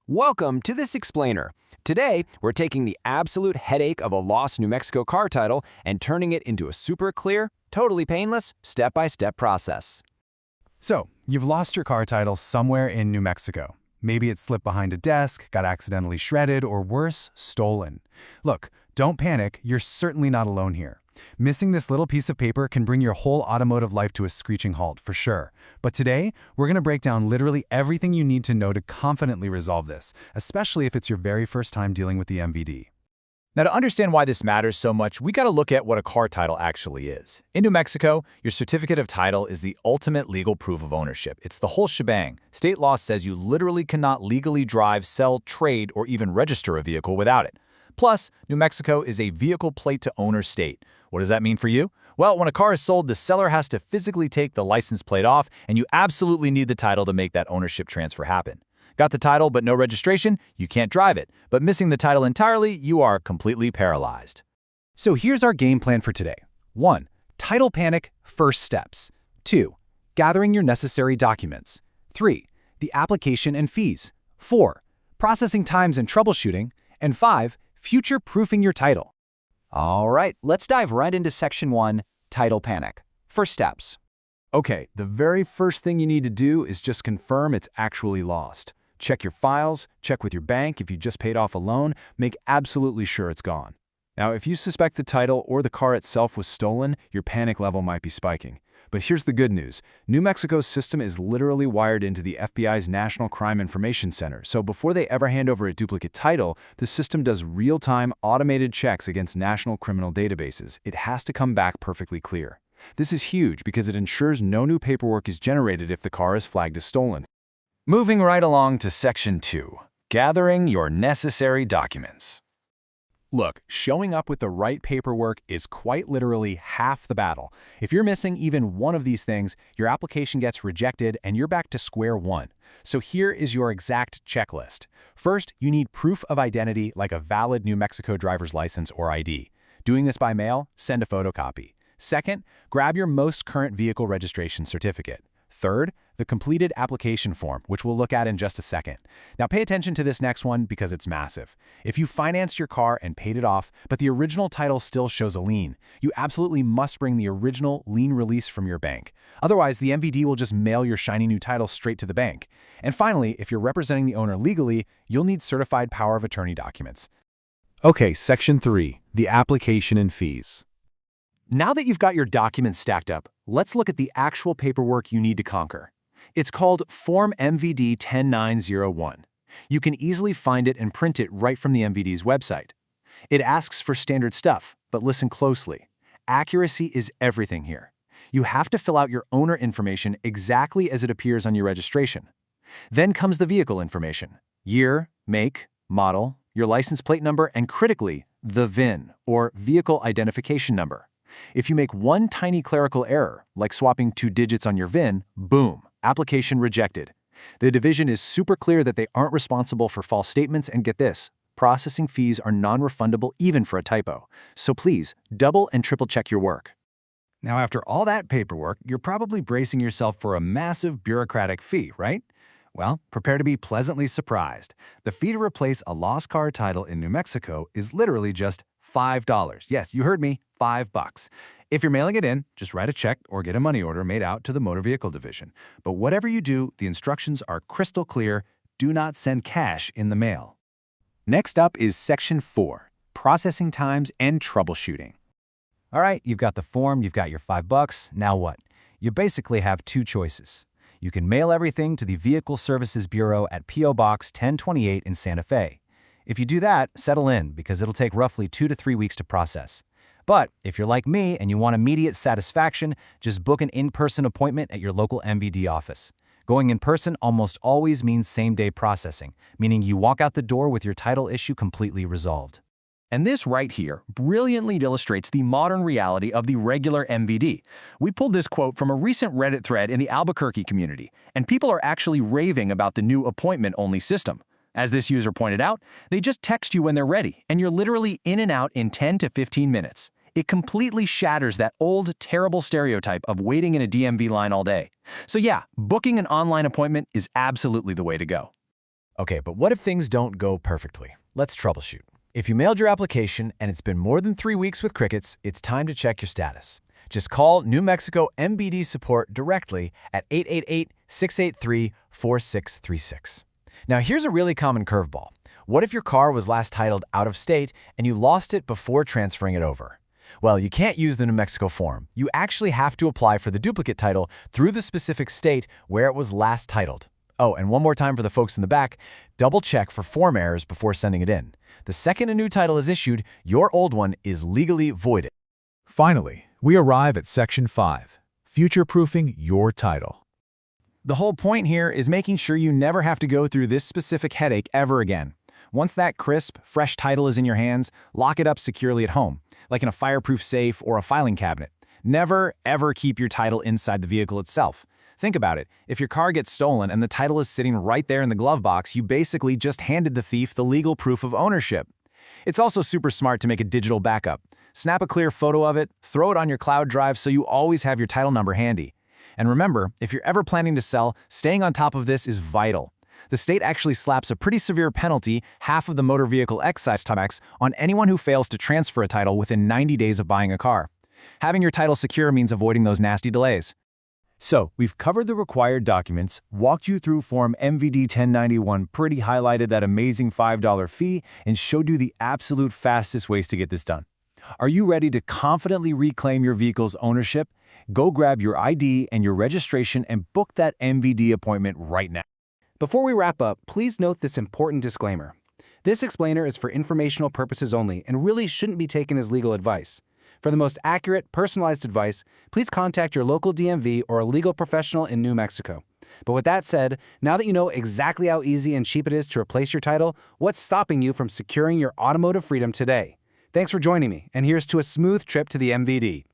Welcome to this explainer. Today, we're taking the absolute headache of a lost New Mexico car title and turning it into a super clear, totally painless, step-by-step process. So, you've lost your car title somewhere in New Mexico. Maybe it slipped behind a desk, got accidentally shredded, or worse, stolen. Look, don't panic, you're certainly not alone here. Missing this little piece of paper can bring your whole automotive life to a screeching halt, for sure. But today, we're going to break down literally everything you need to know to confidently resolve this, especially if it's your very first time dealing with the MVD. Now, to understand why this matters so much, we got to look at what a car title actually is. In New Mexico, your certificate of title is the ultimate legal proof of ownership. It's the whole shebang. State law says you literally cannot legally drive, sell, trade, or even register a vehicle without it. Plus, New Mexico is a vehicle plate-to-owner state. What does that mean for you? Well, when a car is sold, the seller has to physically take the license plate off, and you absolutely need the title to make that ownership transfer happen. Got the title but no registration? You can't drive it. But missing the title entirely, you are completely paralyzed. So here's our game plan for today. 1. Title panic, first steps. 2. Gathering your necessary documents. 3. The application and fees. 4. Processing times and troubleshooting. And 5. Future-proofing your title. All right, let's dive right into Section 1, Title Panic. First steps. Okay, the very first thing you need to do is just confirm it's actually lost. Check your files, check with your bank if you just paid off a loan, make absolutely sure it's gone. Now, if you suspect the title or the car itself was stolen, your panic level might be spiking. But here's the good news. New Mexico's system is literally wired into the FBI's National Crime Information Center, so before they ever hand over a duplicate title, the system does real-time automated checks against national criminal databases. It has to come back perfectly clear. This is huge because it ensures no new paperwork is generated if the car is flagged as stolen. Moving right along to Section 2, Gathering your necessary documents. Look, showing up with the right paperwork is quite literally half the battle. If you're missing even one of these things, your application gets rejected and you're back to square one. So here is your exact checklist. First, you need proof of identity like a valid New Mexico driver's license or ID. Doing this by mail, send a photocopy. Second, grab your most current vehicle registration certificate. Third, the completed application form, which we'll look at in just a second. Now pay attention to this next one because it's massive. If you financed your car and paid it off, but the original title still shows a lien, you absolutely must bring the original lien release from your bank. Otherwise, the MVD will just mail your shiny new title straight to the bank. And finally, if you're representing the owner legally, you'll need certified power of attorney documents. Okay, Section 3, the application and fees. Now that you've got your documents stacked up, let's look at the actual paperwork you need to conquer. It's called Form MVD 10901. You can easily find it and print it right from the MVD's website. It asks for standard stuff, but listen closely. Accuracy is everything here. You have to fill out your owner information exactly as it appears on your registration. Then comes the vehicle information: year, make, model, your license plate number, and critically, the VIN, or Vehicle Identification Number. If you make one tiny clerical error, like swapping 2 digits on your VIN, boom, application rejected. The division is super clear that they aren't responsible for false statements, and get this, processing fees are non-refundable even for a typo. So please, double and triple check your work. Now, after all that paperwork, you're probably bracing yourself for a massive bureaucratic fee, right? Well, prepare to be pleasantly surprised. The fee to replace a lost car title in New Mexico is literally just $5. Yes, you heard me, $5. If you're mailing it in, just write a check or get a money order made out to the motor vehicle division. But whatever you do, the instructions are crystal clear. Do not send cash in the mail. Next up is Section 4, Processing Times and Troubleshooting. All right, you've got the form, you've got your $5. Now what? You basically have two choices. You can mail everything to the Vehicle Services Bureau at P.O. Box 1028 in Santa Fe. If you do that, settle in because it'll take roughly 2 to 3 weeks to process. But if you're like me and you want immediate satisfaction, just book an in-person appointment at your local MVD office. Going in person almost always means same-day processing, meaning you walk out the door with your title issue completely resolved. And this right here brilliantly illustrates the modern reality of the regular MVD. We pulled this quote from a recent Reddit thread in the Albuquerque community, and people are actually raving about the new appointment-only system. As this user pointed out, they just text you when they're ready, and you're literally in and out in 10 to 15 minutes. It completely shatters that old, terrible stereotype of waiting in a DMV line all day. So yeah, booking an online appointment is absolutely the way to go. Okay, but what if things don't go perfectly? Let's troubleshoot. If you mailed your application and it's been more than 3 weeks with crickets, it's time to check your status. Just call New Mexico MVD support directly at 888-683-4636. Now here's a really common curveball. What if your car was last titled out of state and you lost it before transferring it over? Well, you can't use the New Mexico form. You actually have to apply for the duplicate title through the specific state where it was last titled. Oh, and one more time for the folks in the back, double check for form errors before sending it in. The second a new title is issued, your old one is legally voided. Finally, we arrive at Section 5, future-proofing your title. The whole point here is making sure you never have to go through this specific headache ever again. Once that crisp, fresh title is in your hands, lock it up securely at home, like in a fireproof safe or a filing cabinet. Never, ever keep your title inside the vehicle itself. Think about it. If your car gets stolen and the title is sitting right there in the glove box, you basically just handed the thief the legal proof of ownership. It's also super smart to make a digital backup. Snap a clear photo of it, throw it on your cloud drive so you always have your title number handy. And remember, if you're ever planning to sell, staying on top of this is vital. The state actually slaps a pretty severe penalty, half of the motor vehicle excise tax, on anyone who fails to transfer a title within 90 days of buying a car. Having your title secure means avoiding those nasty delays. So, we've covered the required documents, walked you through Form MVD 1091, pretty highlighted that amazing $5 fee, and showed you the absolute fastest ways to get this done. Are you ready to confidently reclaim your vehicle's ownership? Go grab your ID and your registration and book that MVD appointment right now. Before we wrap up, please note this important disclaimer. This explainer is for informational purposes only and really shouldn't be taken as legal advice. For the most accurate, personalized advice, please contact your local DMV or a legal professional in New Mexico. But with that said, now that you know exactly how easy and cheap it is to replace your title, what's stopping you from securing your automotive freedom today? Thanks for joining me, and here's to a smooth trip to the MVD.